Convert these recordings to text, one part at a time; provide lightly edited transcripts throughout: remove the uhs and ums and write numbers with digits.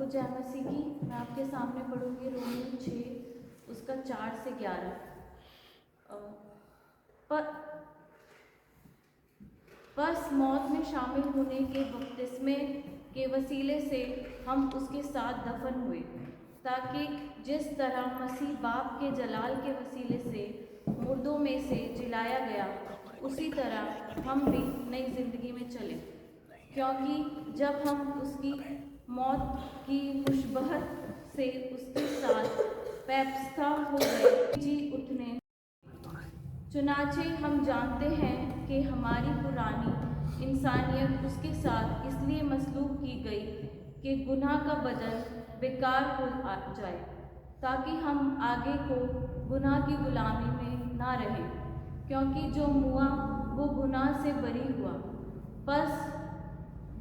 जय मसीह की। मैं आपके सामने पढ़ूंगी रोमियो 6 उसका 4 से 11। बस मौत में शामिल होने के बपतिस्मे के वसीले से हम उसके साथ दफन हुए, ताकि जिस तरह मसीह बाप के जलाल के वसीले से मुर्दों में से जिलाया गया, उसी तरह हम भी नई जिंदगी में चले। क्योंकि जब हम उसकी मौत की मुशबहत से उसके साथ पैबस्ता हो गए, जी उठने। चुनाचे हम जानते हैं कि हमारी पुरानी इंसानियत उसके साथ इसलिए मसलूब की गई कि गुनाह का बदन बेकार हो जाए, ताकि हम आगे को गुनाह की गुलामी में ना रहें। क्योंकि जो मुआ वो गुनाह से बरी हुआ। बस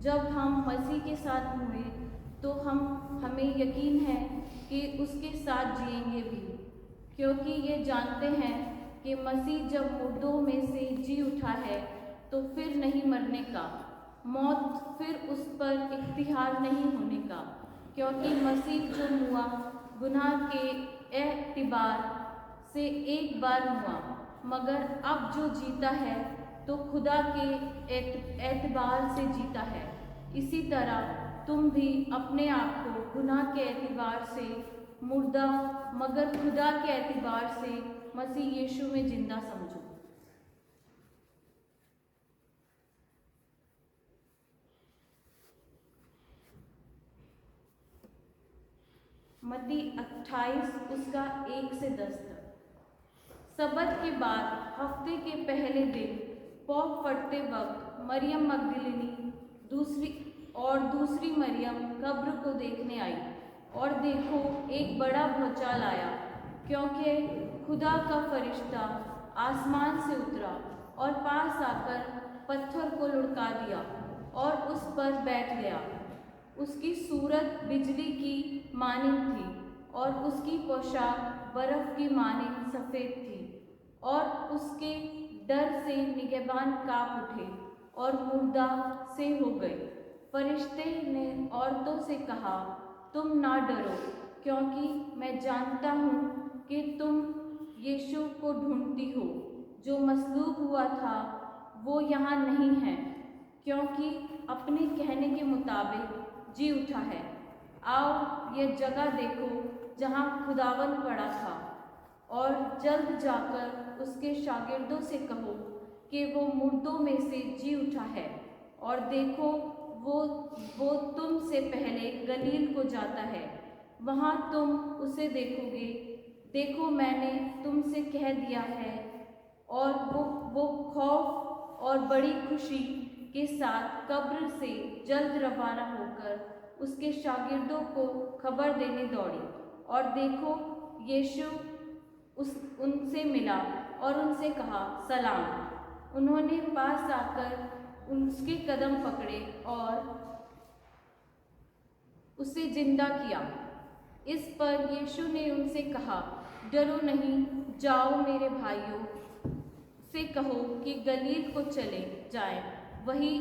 जब हम मसीह के साथ हुए तो हमें यकीन है कि उसके साथ जिएंगे भी, क्योंकि ये जानते हैं कि मसीह जब मुर्दों में से जी उठा है तो फिर नहीं मरने का, मौत फिर उस पर इख्तियार नहीं होने का। क्योंकि मसीह जो मुआ गुनाह के एतबार से एक बार मुआ, मगर अब जो जीता है तो खुदा के एतबार से जीता है। इसी तरह तुम भी अपने आप को गुनाह के एतबार से मुर्दा मगर खुदा के एतबार से मसीह यीशु में जिंदा समझो। मत्ती 28 उसका 1 से 10 तक। सबत के बाद हफ्ते के पहले दिन पौक पड़ते वक्त मरियम मगदलिनी दूसरी मरियम कब्र को देखने आई, और देखो एक बड़ा भूचाल आया, क्योंकि खुदा का फरिश्ता आसमान से उतरा और पास आकर पत्थर को लुढ़का दिया और उस पर बैठ गया। उसकी सूरत बिजली की मानिंद थी और उसकी पोशाक बर्फ की मानिंद सफ़ेद थी। और उसके डर से निगहबान काँप उठे और मुर्दा से हो गए। फरिश्ते ने औरतों से कहा, तुम ना डरो, क्योंकि मैं जानता हूँ कि तुम यीशु को ढूंढती हो, जो मसलूब हुआ था वो यहाँ नहीं है, क्योंकि अपने कहने के मुताबिक जी उठा है। आओ ये जगह देखो जहाँ खुदावन पड़ा था, और जल्द जाकर उसके शागिर्दों से कहो कि वो मुर्दों में से जी उठा है। और देखो वो तुम से पहले गलील को जाता है, वहाँ तुम उसे देखोगे। देखो मैंने तुमसे कह दिया है। और वो खौफ और बड़ी खुशी के साथ कब्र से जल्द रवाना होकर उसके शागिर्दों को खबर देने दौड़ी। और देखो यीशु उनसे मिला और उनसे कहा, सलाम। उन्होंने पास आकर उसके कदम पकड़े और उसे जिंदा किया। इस पर यीशु ने उनसे कहा, डरो नहीं, जाओ मेरे भाइयों से कहो कि गलील को चले जाएं, वही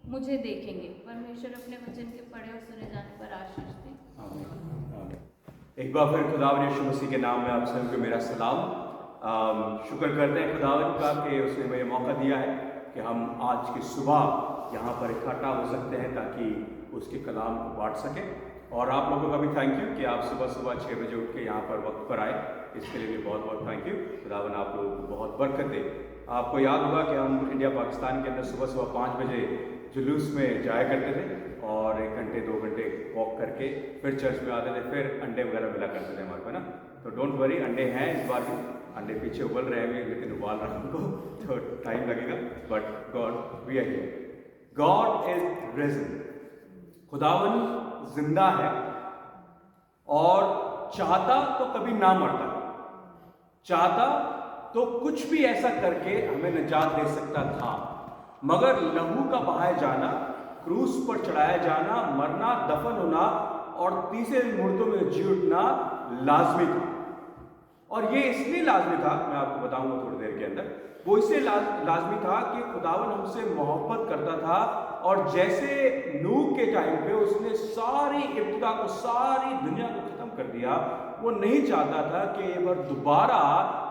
मुझे देखेंगे। परमेश्वर अपने वचन के पढ़े और सुने जाने पर आशीष दे। एक बार फिर खुदावन यीशु मसीह के नाम में आप सबको मेरा सलाम। शुक्र करते हैं खुदावन का कि उसने मुझे मौका दिया है कि हम आज की सुबह यहाँ पर इकट्ठा हो सकते हैं ताकि उसके कलाम को बांट सकें। और आप लोगों का भी थैंक यू कि आप सुबह 6 बजे उठ के यहाँ पर वक्त पर आए, इसके लिए भी बहुत बहुत थैंक यू। खुदावन आप लोगों को बहुत बरकत दे। आपको याद होगा कि हम इंडिया पाकिस्तान के अंदर सुबह 5 बजे जुलूस में जाया करते थे और 1 घंटे 2 घंटे वॉक करके फिर चर्च में आते थे, फिर अंडे वगैरह मिला करते थे हमारे को, ना। तो डोंट वरी, अंडे हैं इस बार भी। अंडे पीछे उबल रहे हैं, लेकिन उबाल रहा है उनको, तो टाइम लगेगा, but God we are here. God is reason. खुदावन जिंदा है और चाहता तो कभी ना मरता, चाहता तो कुछ भी ऐसा करके हमें निजात दे सकता था, मगर लहू का बहाया जाना, क्रूस पर चढ़ाया जाना, मरना, दफन होना और तीसरे दिन मुर्दों में जी उठना लाजमी था। और ये इसलिए लाजमी था, मैं आपको बताऊंगा थोड़ी देर के अंदर, वो इसलिए लाजमी था कि खुदावन हमसे मोहब्बत करता था اور جیسے نوح کے ٹائم پہ اس نے ساری ابتدا کو، ساری دنیا کو ختم کر دیا، وہ نہیں چاہتا تھا کہ ایک بار دوبارہ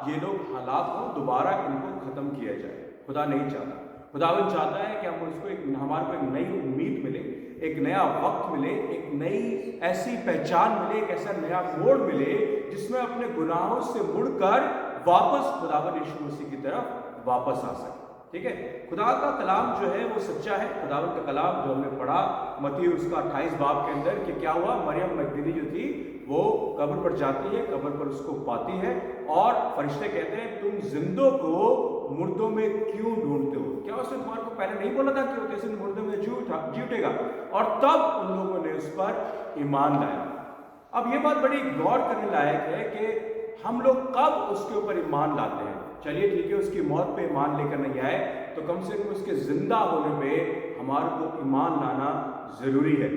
یہ لوگ ہلاک ہوں، دوبارہ ان کو ختم کیا جائے. خدا نہیں چاہتا. خداوند چاہتا ہے کہ ہم اس کو ہمارے کو ایک نئی امید ملے، ایک نیا وقت ملے، ایک نئی ایسی پہچان ملے، ایک ایسا نیا موڑ ملے جس میں اپنے گناہوں سے مڑ کر واپس خداوند یسوع مسیح کی طرف واپس آ سکے. ٹھیک ہے. خدا کا کلام جو ہے وہ سچا ہے. خداوند کا کلام جو ہم نے پڑھا متی اس کا 28 باب کے اندر کہ کیا ہوا، مریم مگدلی جو تھی وہ قبر پر جاتی ہے، قبر پر اس کو پاتی ہے اور فرشتے کہتے ہیں تم زندوں کو مردوں میں کیوں ڈھونڈتے ہو؟ کیا اس نے تمہارے کو پہلے نہیں بولا تھا کہ وہ جیسے مردوں میں جی اٹھے گا؟ اور تب ان لوگوں نے اس پر ایمان لایا. اب یہ بات بڑی غور کرنے لائق ہے کہ ہم لوگ کب اس کے اوپر ایمان لاتے ہیں. چلیے ٹھیک ہے، اس کی موت پہ ایمان لے کر نہیں آئے تو کم سے کم اس کے زندہ ہونے پہ ہمارے کو ایمان لانا ضروری ہے.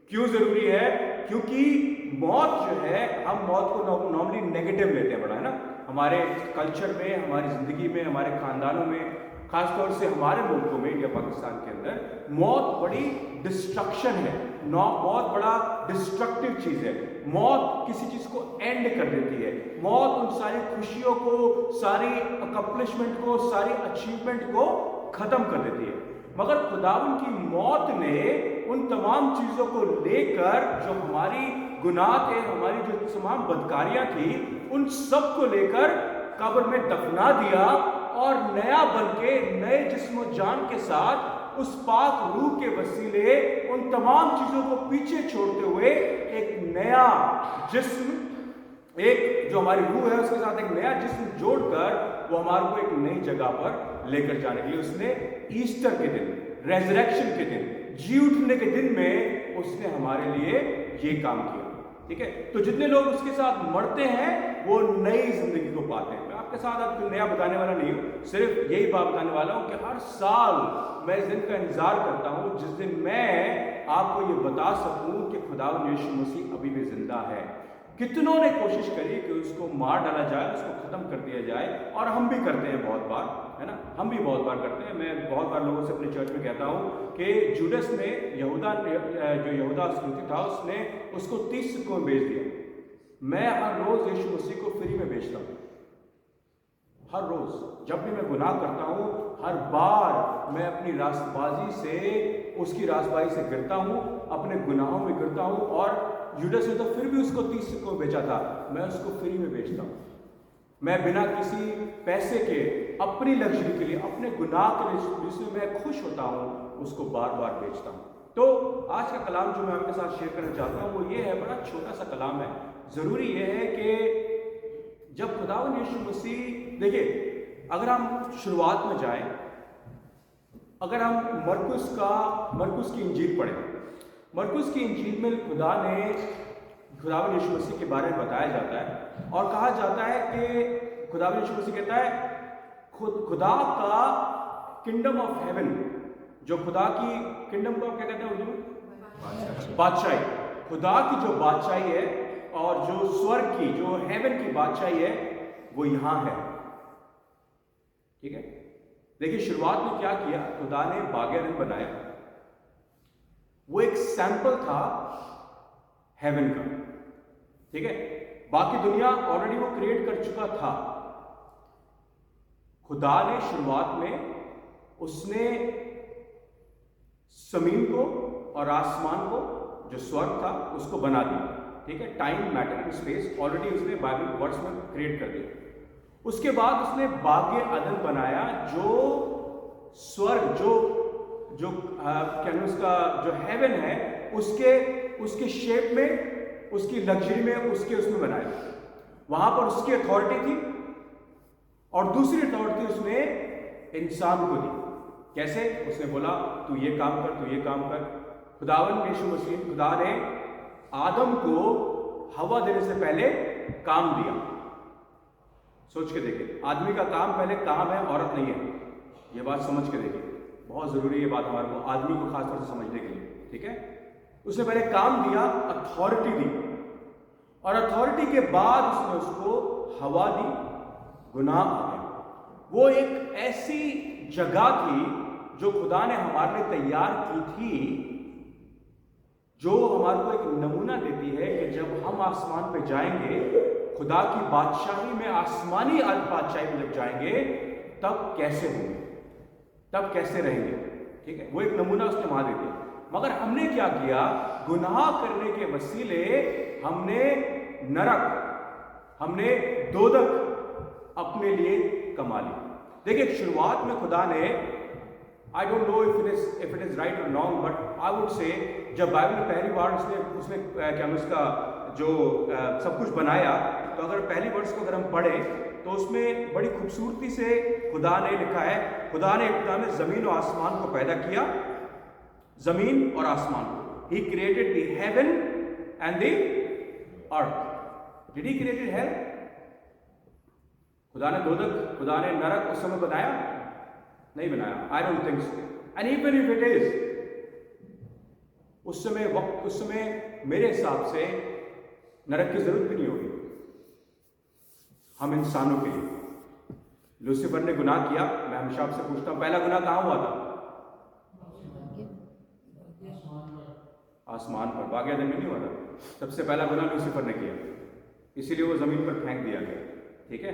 کیوں ضروری ہے؟ کیونکہ موت جو ہے، ہم موت کو نارملی نیگیٹو لیتے ہیں بڑا، ہے نا. ہمارے کلچر میں، ہماری زندگی میں، ہمارے خاندانوں میں، خاص طور سے ہمارے ملکوں میں، انڈیا پاکستان کے اندر موت بڑی ڈسٹرکشن ہے. موت بڑا ڈسٹرکٹیو چیز ہے. موت کسی چیز کو اینڈ کر دیتی ہے. موت ان ساری خوشیوں کو، ساری اکمپلشمنٹ کو، ساری اچیومنٹ کو ختم کر دیتی ہے. مگر خداوند کی موت نے ان تمام چیزوں کو لے کر، جو ہماری گناہ تھے، ہماری جو تمام بدکاریاں تھیں، ان سب کو لے کر قبر میں دفنا دیا اور نیا بن کے، نئے جسم و جان کے ساتھ، اس پاک روح کے وسیلے ان تمام چیزوں کو پیچھے چھوڑتے ہوئے ایک نیا جسم، ایک جو ہماری روح ہے اس کے ساتھ ایک نیا جسم جوڑ کر وہ ہمارے کو ایک نئی جگہ پر لے کر جانے کے لیے اس نے ایسٹر کے دن، ریزریکشن کے دن، جی اٹھنے کے دن میں اس نے ہمارے لیے یہ کام کیا. ٹھیک ہے. تو جتنے لوگ اس کے ساتھ مرتے ہیں وہ نئی زندگی کو پاتے ہیں. میں آپ کے ساتھ اب نیا بتانے والا نہیں ہوں، صرف یہی بات بتانے والا ہوں کہ ہر سال میں اس دن کا انتظار کرتا ہوں جس دن میں آپ کو یہ بتا سکوں کہ خداوند یسوع مسیح ابھی بھی زندہ ہے. کتنوں نے کوشش کری کہ اس کو مار ڈالا جائے، اس کو ختم کر دیا جائے، اور ہم بھی کرتے ہیں بہت بار، ہے نا. ہم بھی بہت بار کرتے ہیں. میں بہت بار لوگوں سے اپنے چرچ میں کہتا ہوں کہ جوڈس نے، یہودا جو یہودا اسکریوتی تھا، اس نے اس کو 30 سکوں میں بیچ دیا. میں ہر روز یسوع مسیح کو فری میں بیچتا ہوں. ہر روز جب بھی میں گناہ کرتا ہوں، ہر بار میں اپنی راست بازی سے، اس کی راست بازی سے گرتا ہوں، اپنے گناہوں میں گرتا ہوں. اور یوڈس نے تو پھر بھی اس کو 30 سکوں بیچا تھا، میں اس کو فری میں بیچتا ہوں. میں بنا کسی پیسے کے، اپنی لگژری کے لیے، اپنے گناہ کے لیے جس میں میں خوش ہوتا ہوں، اس کو بار بار بیچتا ہوں. تو آج کا کلام جو میں آپ کے ساتھ شیئر کرنا چاہتا ہوں وہ یہ ہے، بڑا چھوٹا سا کلام ہے. ضروری یہ ہے کہ جب خداوند یسوع مسیح، دیکھیے اگر ہم شروعات میں جائیں، اگر ہم مرکز کی انجیل پڑھیں، مرکز کی انجیل میں خداوند یسوع مسیح کے بارے میں بتایا جاتا ہے اور کہا جاتا ہے کہ خداوند یسوع مسیح کہتا ہے خدا کا کنگڈم آف ہیون، جو خدا کی کنگڈم کو کیا کہتے ہیں اردو میں؟ بادشاہی. خدا کی جو بادشاہی ہے اور جو سورگ کی، جو ہیون کی بادشاہی ہے، وہ یہاں ہے. ٹھیک ہے. دیکھیے شروعات میں کیا کیا، خدا نے باغ عدن بنایا. وہ ایک سیمپل تھا ہیون کا. ٹھیک ہے. باقی دنیا آلریڈی وہ کریٹ کر چکا تھا. خدا نے شروعات میں اس نے زمین کو اور آسمان کو، جو سورگ تھا، اس کو بنا دیا. ٹھیک ہے. Time, matter and space already اس نے بائبل ورڈز میں کریٹ کر دیا. اس کے بعد اس نے باغ عدن بنایا، جو سورگ، جو کہنا اس کا جو ہیون ہے، اس کے شیپ میں، اس کی لگژری میں، اس میں بنایا. وہاں پر اس کی اتھارٹی تھی اور دوسری اتھارٹی اس نے انسان کو دی. کیسے؟ اس نے بولا تو یہ کام کر، تو یہ کام کر. خداوند یسوع مسیح، خدا نے آدم کو ہوا دینے سے پہلے کام دیا. سوچ کے دیکھیں، آدمی کا کام پہلے کام ہے، عورت نہیں ہے. یہ بات سمجھ کے دیکھیں، بہت ضروری ہے یہ بات ہمارے کو، آدمی کو خاص طور سے سمجھنے کے لیے. ٹھیک ہے. اس نے پہلے کام دیا، اتھارٹی دی، اور اتھارٹی کے بعد اس نے اس کو ہوا دی. گناہ آ گیا. وہ ایک ایسی جگہ تھی जो खुदा ने हमारे लिए तैयार की थी, जो हमारे को एक नमूना देती है कि जब हम आसमान पे जाएंगे, खुदा की बादशाही में, आसमानी बादशाही में जब जाएंगे, तब कैसे होंगे, तब कैसे रहेंगे। ठीक है, वो एक नमूना उसने वहां दे दिया। मगर हमने क्या किया, गुनाह करने के वसीले हमने नरक, हमने दोजख अपने लिए कमा ली। देखिए, शुरुआत में खुदा ने, I don't know if it is right और wrong, but I would say, जब बाइबल में पहली बार उसने क्या उसका जो सब कुछ बनाया, तो अगर पहली वर्ष को अगर हम पढ़े तो उसमें बड़ी खूबसूरती से खुदा ने लिखा है, खुदा ने जमीन और आसमान को पैदा किया, जमीन और आसमान को। He created the heaven and the earth. Did he created hell? खुदा ने दोजख, खुदा ने नरक उस समय बनाया? नहीं बनाया। I don't think so. And even if it is, उस समय मेरे हिसाब से नरक की जरूरत भी नहीं होगी हम इंसानों के लिए। लूसीफर ने गुनाह किया। मैं हमेशा आपसे पूछता हूं, पहला गुनाह कहां हुआ था? आसमान पर, बाग एदन में नहीं हुआ था। सबसे पहला गुनाह लूसीफर ने किया, इसीलिए वो जमीन पर फेंक दिया गया। ठीक है,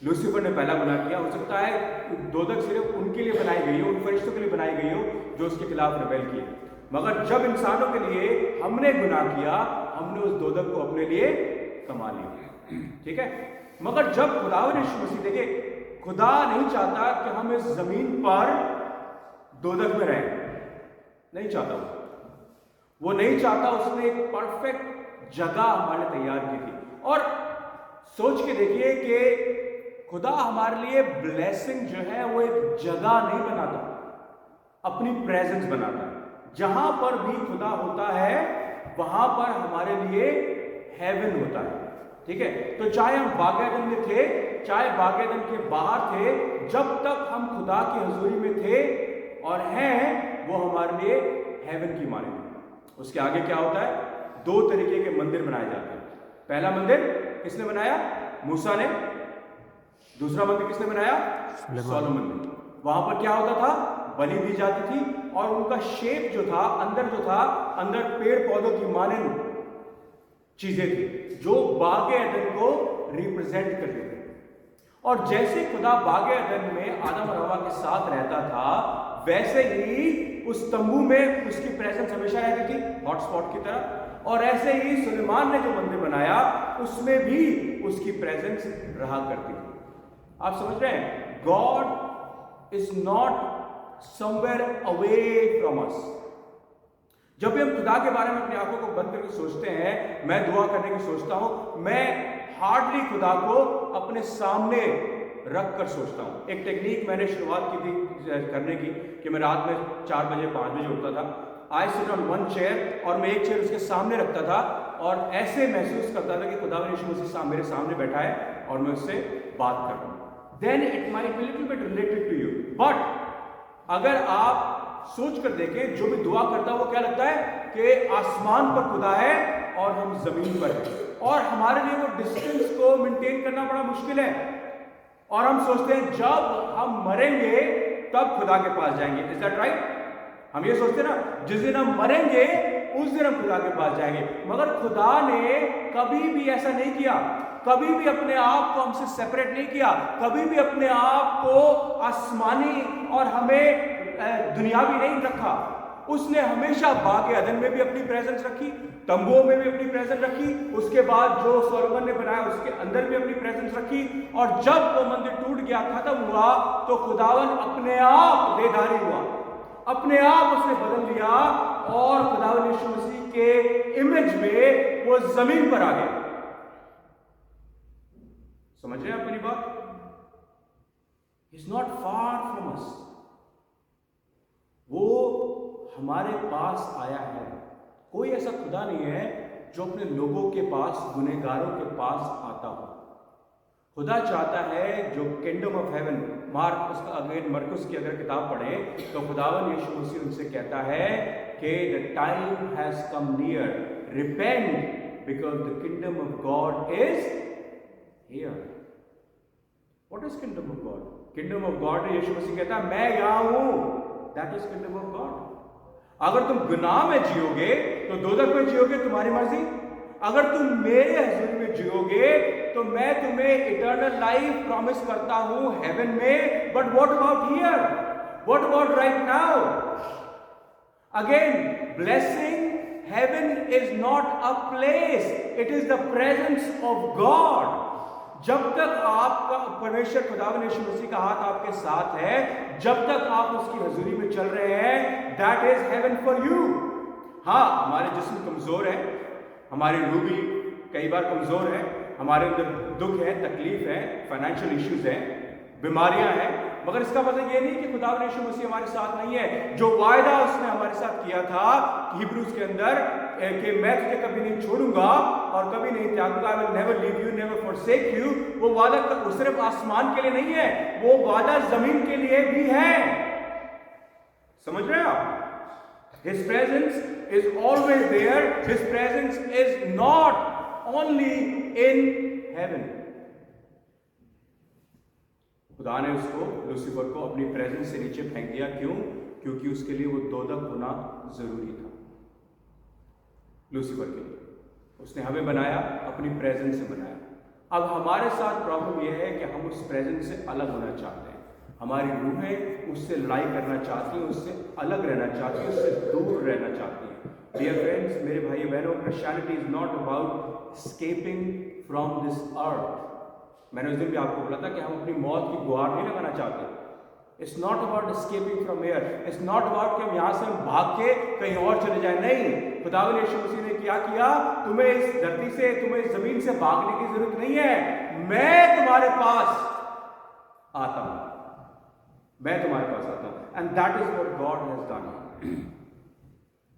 लूसीफर ने पहला गुनाह किया। हो सकता है दोजख सिर्फ उनके लिए बनाई गई हो, उन फरिश्तों के लिए बनाई गई हो जो उसके खिलाफ रिबेल किए, मगर जब इंसानों के लिए हमने गुनाह किया, हमने उस दोजख को अपने लिए कमा लिया। ठीक है, मगर जब खुदावंद यीशु मसीह, देखिए, खुदा नहीं चाहता कि हम इस जमीन पर दोजख में रहें, नहीं चाहता वो नहीं चाहता। उसने एक परफेक्ट जगह हमारे लिए तैयार की थी। और सोच के देखिए कि खुदा हमारे लिए ब्लेसिंग जो है वो एक जगह नहीं बनाता, अपनी प्रेजेंस बनाता है। जहां पर भी खुदा होता है वहां पर हमारे लिए हेवन होता है। ठीक है, तो चाहे हम बाग एदन में थे, चाहे बाग एदन के बाहर थे, जब तक हम खुदा की हजूरी में थे और हैं, वो हमारे लिए हेवन की माने। उसके आगे क्या होता है? दो तरीके के मंदिर बनाए जाते हैं। पहला मंदिर किसने बनाया? मूसा ने। दूसरा मंदिर किसने बनाया? सोलोमन ने। वहां पर क्या होता था? बलि दी जाती थी, और उनका शेप जो था, अंदर पेड़ पौधों की मानंद चीजें थी जो बाग एदन को रिप्रेजेंट करते थे। और जैसे खुदा बाग एदन में आदम और हवा के साथ रहता था, वैसे ही उस तंबू में उसकी प्रेजेंस हमेशा रहती थी, हॉटस्पॉट की तरह। और ऐसे ही सुलेमान ने जो मंदिर बनाया, उसमें भी उसकी प्रेजेंस रहा करती थी। आप समझ रहे हैं? God is not somewhere away from us. जब भी हम खुदा के बारे में अपनी आंखों को बंद करके सोचते हैं, मैं दुआ करने की सोचता हूं, मैं हार्डली खुदा को अपने सामने रख कर सोचता हूं। एक टेक्निक मैंने शुरुआत की थी करने की कि मैं रात में 4 बजे 5 बजे उठता था। I sit on one chair, और मैं एक चेयर उसके सामने रखता था, और ऐसे महसूस करता था कि खुदावंद यीशु मसीह मेरे सामने बैठा है और मैं उससे बात कर रहा हूं। Then it might be little bit related to you, but अगर आप सोच कर देखें, जो भी दुआ करता है वो क्या लगता है कि आसमान पर खुदा है और हम जमीन पर हैं, और हमारे लिए वो डिस्टेंस को मेंटेन करना बड़ा मुश्किल है। और हम सोचते हैं जब हम मरेंगे तब खुदा के पास जाएंगे। Is that right? हम ये सोचते हैं ना, जिस दिन हम मरेंगे उस दिन हम खुदा के पास जाएंगे। मगर खुदा ने कभी भी ऐसा नहीं किया, कभी भी अपने आप को हमसे सेपरेट नहीं किया, कभी भी अपने आप को आसमानी और हमें दुनियावी नहीं रखा। उसने हमेशा बाग एदन में भी अपनी प्रेजेंस रखी, तंबुओं में भी अपनी प्रेजेंस रखी, उसके बाद जो सोलोमन ने बनाया उसके अंदर भी अपनी प्रेजेंस रखी। और जब वो मंदिर टूट गया, खत्म हुआ, तो खुदावन अपने आप देहधारी हुआ, अपने आप उसने बदल लिया, और खुदावन यीशु मसीह के इमेज में वो जमीन पर आ गया। समझ रहे हैं आप मेरी बात? Is not far from us, वो हमारे पास आया है। कोई ऐसा खुदा नहीं है जो अपने लोगों के पास, गुनहगारों के पास आता हो। खुदा चाहता है जो किंगडम ऑफ हेवन, मरकुस की अगर किताब पढ़े तो खुदावन यीशु मसीह उनसे कहता है कि the time has come near, repent because the kingdom of God is here. What is kingdom of God? Kingdom of God, Yishu Masih कहता है मैं यहां हूं, that is kingdom of God. अगर तुम गुनाह में जियोगे तो दोजख में जियोगे, तुम्हारी मर्जी। अगर तुम मेरे हजूरी में जियोगे तो मैं तुम्हें इटर्नल लाइफ प्रॉमिस करता हूं हेवन में। But what about here? What about right now? Again, blessing heaven is not a place, it is the presence of God. जब तक आपका परमेश्वर खुदावंद यीशु मसीह का हाथ आपके साथ है, जब तक आप उसकी हजूरी में चल रहे हैं, that is heaven for you. हाँ, हमारे जिस्म कमजोर है, हमारी रूह भी कई बार कमजोर है, हमारे अंदर दुख है, तकलीफ है, फाइनेंशियल इश्यूज है, बीमारियां हैं, मगर इसका मतलब ये नहीं कि खुदावंद यीशु मसीह हमारे साथ नहीं है। जो वायदा उसने हमारे साथ किया था हिब्रूज के अंदर कि मैं तुझे कभी नहीं छोड़ूंगा और कभी नहीं त्यागूंगा, I will never leave you, never forsake you, वो वादा सिर्फ आसमान के लिए नहीं है, वो वादा जमीन के लिए भी है। समझ रहे हैं आप? His presence is always there. His presence is not only in heaven. खुदा ने उसको, लूसीफर को अपनी प्रेजेंस से नीचे फेंक दिया। क्यों? क्योंकि उसके लिए वो दोजख होना जरूरी था। लूसीफर के लिए उसने हमें बनाया, अपनी प्रेजेंस से बनाया। अब हमारे साथ प्रॉब्लम यह है कि हम उस प्रेजेंस से अलग होना चाहते हैं। हमारी रूहें उससे लड़ाई करना चाहती हैं, उससे अलग रहना चाहती हैं, उससे दूर रहना चाहती हैं। डियर फ्रेंड्स, मेरे भाई बहनों, Christianity is not about escaping from this earth. मैंने उस दिन भी आपको बोला था कि हम अपनी मौत की गुहार नहीं लगाना चाहते। It's not about escaping from air, it's not about कि हम यहाँ से हम भाग के कहीं और चले जाए। नहीं, खुदावंद यीशु मसीह ने क्या किया? तुम्हें इस धरती से, तुम्हें इस जमीन से भागने की जरूरत नहीं है। मैं तुम्हारे पास आता हूं, मैं तुम्हारे पास आता हूं। And that is what God has done.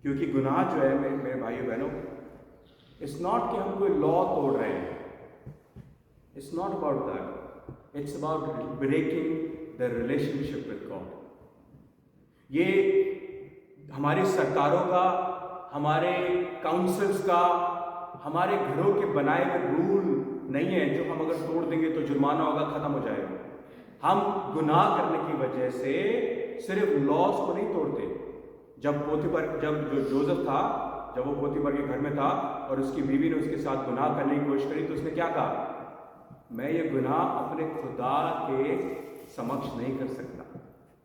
क्योंकि गुनाह जो है मेरे भाइयों बहनों, इट्स नॉट कि हम कोई लॉ तोड़ रहे हैं। It's not about that. It's about breaking the relationship with God. ये हमारी सरकारों का, हमारे काउंसिल्स का, हमारे घरों के बनाए हुए रूल नहीं है जो हम अगर तोड़ देंगे तो जुर्माना होगा, खत्म हो जाएगा। हम गुनाह करने की वजह से सिर्फ लॉज को नहीं तोड़ते। जब जोसेफ था, जब वो पोतीफर के घर में था और उसकी बीवी ने उसके साथ गुनाह करने की कोशिश करी तो उसने क्या कहा? मैं ये गुनाह अपने खुदा के समक्ष नहीं कर सकता।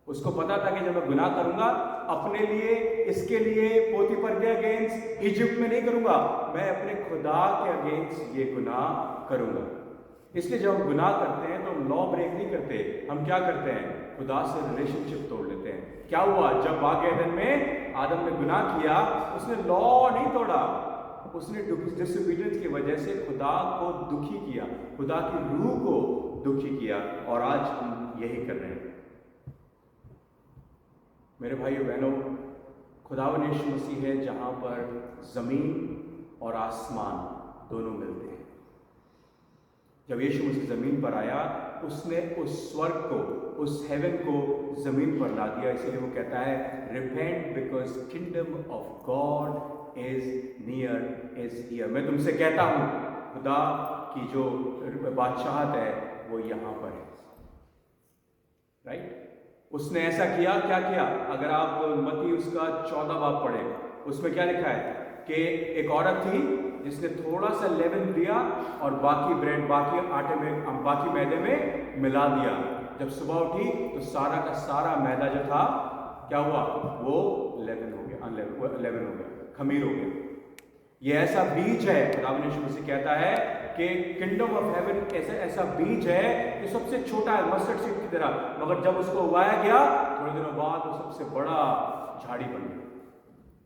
उसको पता था कि जब मैं गुनाह करूंगा अपने लिए, इसके लिए, पोतीफर के अगेंस्ट, इजिप्ट में नहीं करूंगा, मैं अपने खुदा के अगेंस्ट ये गुनाह करूंगा। इसलिए जब हम गुनाह करते हैं तो हम लॉ ब्रेक नहीं करते, हम क्या करते हैं? खुदा से रिलेशनशिप तोड़ लेते हैं। क्या हुआ? जब बाग एदन में आदम ने गुनाह किया, उसने लॉ नहीं तोड़ा, उसने डिसोबीडियंस की वजह से खुदा को दुखी किया, खुदा की रूह को दुखी किया, और आज हम यही कर रहे हैं। मेरे भाइयों बहनों, खुदावंद यीशु मसीह है जहां पर जमीन और आसमान दोनों मिलते हैं। जब यीशु मसीह जमीन पर आया, उसने उस स्वर्ग को, उस हेवन को जमीन पर ला दिया। इसलिए वो कहता है, repent because kingdom of God is near, is here. मैं तुमसे कहता हूं, खुदा की जो बादशाहत है वो यहां पर है। राइट? उसने ऐसा किया, क्या किया? अगर आप मत्ती उसका 14 बाब पढ़े, उसमें क्या लिखा है कि एक औरत थी जिसने थोड़ा सा लेवन दिया और बाकी ब्रेड, बाकी आटे में, बाकी मैदे में मिला दिया। जब सुबह उठी तो सारा का सारा मैदा जो था क्या हुआ? वो लेवन हो गया, लेवन हो गया, खमीर हो गया। ये ऐसा बीज है, खुदावंद यीशु मसीह कहता है कि किंगडम ऑफ हेवन ऐसा बीज है कि सबसे छोटा है, मस्टर्ड सीड की तरह, मगर जब उसको उगाया गया थोड़े दिनों बाद वो सबसे बड़ा झाड़ी बन गया।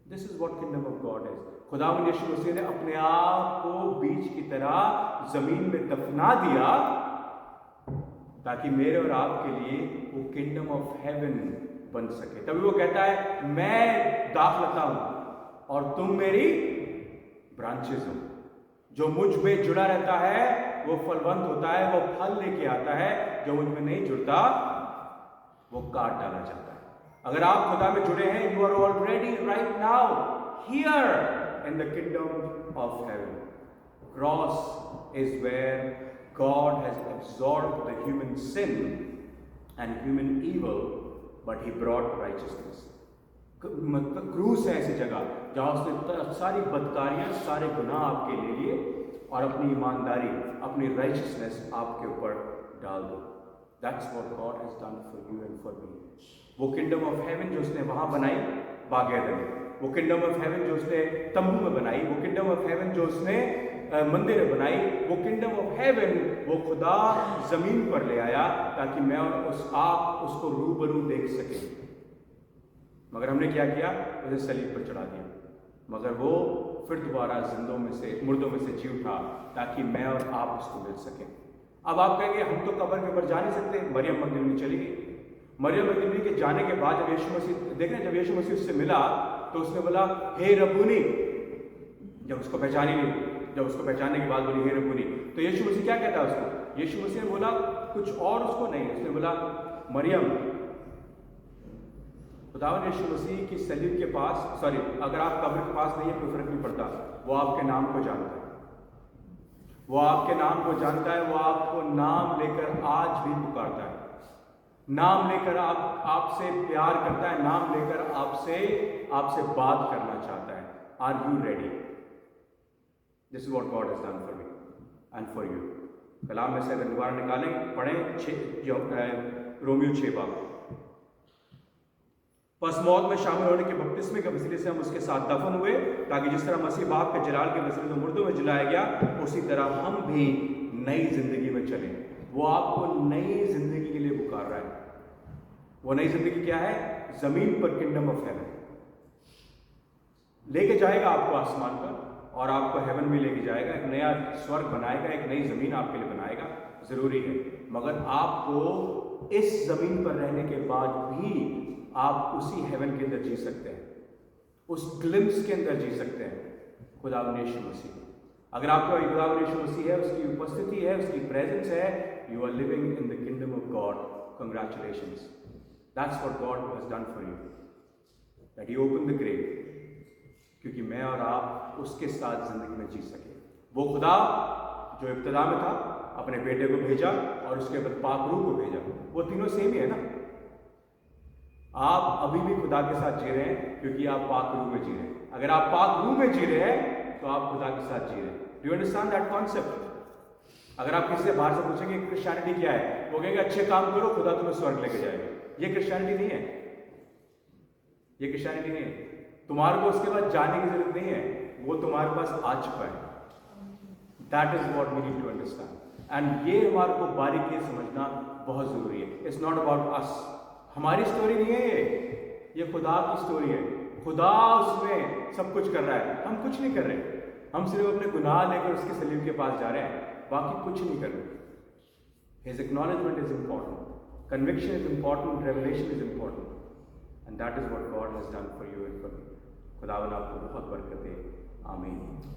This is what kingdom of God is. खुदावंद यीशु मसीह ने अपने आप को बीज की तरह जमीन में दफना दिया ताकि मेरे और आपके लिए वो किंगडम ऑफ हेवन बन सके। तभी वो कहता है, मैं दाखलता हूं और तुम मेरी ब्रांचेस हो। जो मुझ में जुड़ा रहता है वो फलवंत होता है, वो फल लेके आता है। जो मुझ में नहीं जुड़ता वो काट डाला जाता है। अगर आप खुदा में जुड़े हैं, you are already right now here in the kingdom of heaven. Cross is where God has absorbed the human sin and human evil but he brought righteousness. क्रूस है ऐसी जगह जहाँ उसने सारी बदकारियाँ, सारे गुनाह आपके ले लिए और अपनी ईमानदारी, अपनी राइचियसनेस आपके ऊपर डाल दी. That's what God has done for you and for me. वो किंगडम ऑफ हेवन जो उसने वहाँ बनाई बागेदन में, वो किंगडम ऑफ हेवन जो उसने तंबू में बनाई, वो किंगडम ऑफ हेवन जो उसने मंदिर में बनाई, वो किंगडम ऑफ हेवन वो खुदा जमीन पर ले आया ताकि मैं और आप उसको रूबरू देख सकें. मगर हमने क्या किया? उसे सलीब पर चढ़ा दिया. मगर वो फिर दोबारा मुर्दों में से जी उठा ताकि मैं और आप उसको मिल सकें. अब आप कहेंगे हम तो कब्र के ऊपर जा नहीं सकते. मरियम मगदलीनी चली गई. मरियम मगदलीनी के जाने के बाद जब यीशु मसीह देखें, जब यीशु मसीह उससे मिला तो उसने बोला हे रब्बूनी. जब उसको पहचानी नहीं, जब उसको पहचानने के बाद बोली हे रब्बूनी, तो यीशु मसीह क्या कहता है उसको? यीशु मसीह ने बोला कुछ और उसको नहीं, उसने बोला मरियम. खुदावंद यीशु मसीह की सलीब के पास, अगर आप कब्र के पास नहीं है कोई फर्क नहीं पड़ता. वो आपके नाम को जानता है, वो आपके नाम को जानता है. वो आपको नाम लेकर आज भी पुकारता है, नाम लेकर आपसे प्यार करता है, नाम लेकर आपसे बात करना चाहता है. Are you ready? This is what God has done for me and for you. कलाम में से अगर दोबारा निकालें, पढ़ें रोमियो 6 बस मौत में शामिल होने के बपतिस्मे के वसीले से हम उसके साथ दफन हुए ताकि जिस तरह मसीह बाप के जलाल के वसीले से मुर्दों में जलाया गया, उसी तरह हम भी नई जिंदगी में चलें. वो आपको नई जिंदगी के लिए पुकार रहा है. वो नई जिंदगी क्या है? जमीन पर किंगडम ऑफ हेवन लेके जाएगा आपको आसमान पर, और आपको हेवन में लेके जाएगा. एक नया स्वर्ग बनाएगा, एक नई जमीन आपके लिए बनाएगा. जरूरी है, मगर आपको इस जमीन पर रहने के बाद भी आप उसी हेवन के अंदर जी सकते हैं, उस ग्लिम्स के अंदर जी सकते हैं. खुदावंद यीशु मसीह, अगर आपका खुदावंद यीशु मसीह है, उसकी उपस्थिति है, उसकी प्रेजेंस है, you are living in the kingdom of God. Congratulations. That's what God has done for you, that he open the grave, क्योंकि मैं और आप उसके साथ जिंदगी में जी सके. वो खुदा जो इब्तिदा में था, अपने बेटे को भेजा और उसके बाद पाक रूह को भेजा. वो तीनों सेम ही है ना. आप अभी भी खुदा के साथ जी रहे हैं क्योंकि आप पाक रूह में जी रहे हैं. अगर आप पाक रूह में जी रहे हैं तो आप खुदा के साथ जी रहे हैं. Do you understand that concept? अगर आप किसी से बाहर से पूछेंगे क्रिश्चियनिटी क्या है, वो कहेंगे अच्छे काम करो खुदा तुम्हें स्वर्ग लेके जाएगा. ये क्रिश्चियनिटी नहीं है, ये क्रिश्चियनिटी नहीं है. तुम्हारे को उसके बाद जाने की जरूरत नहीं है, वो तुम्हारे पास आ चुका है. That is what we need to understand. And ये हमारे को बारीकी समझना बहुत जरूरी है. It's not about us. हमारी स्टोरी नहीं है ये खुदा की स्टोरी है. खुदा उसमें सब कुछ कर रहा है, हम कुछ नहीं कर रहे. हम सिर्फ अपने गुनाह लेकर उसके सलीब के पास जा रहे हैं, बाकी कुछ नहीं कर रहे. His acknowledgement is important, conviction is important, revelation is important, and that is what God has done for you and for me. खुदावंद आपको बहुत बरकत दे. आमीन.